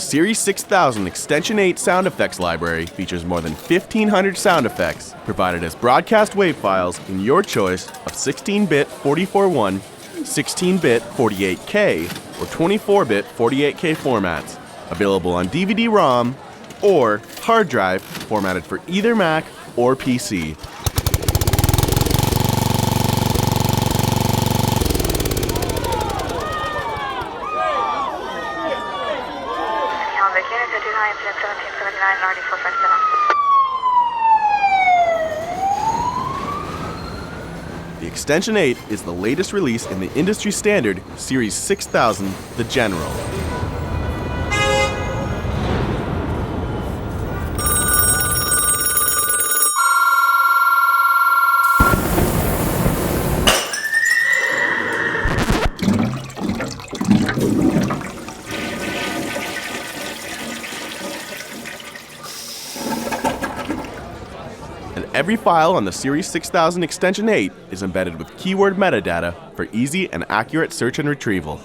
Series 6000 Extension 8 sound effects library features more than 1,500 sound effects provided as broadcast wave files in your choice of 16-bit 44.1, 16-bit 48K, or 24-bit 48K formats, available on DVD-ROM or hard drive formatted for either Mac or PC. The Extension 8 is the latest release in the industry standard Series 6000, the General. And every file on the Series 6000 Extension 8 is embedded with keyword metadata for easy and accurate search and retrieval.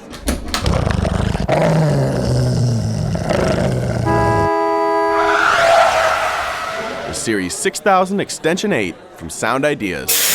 The Series 6000 Extension 8 from Sound Ideas.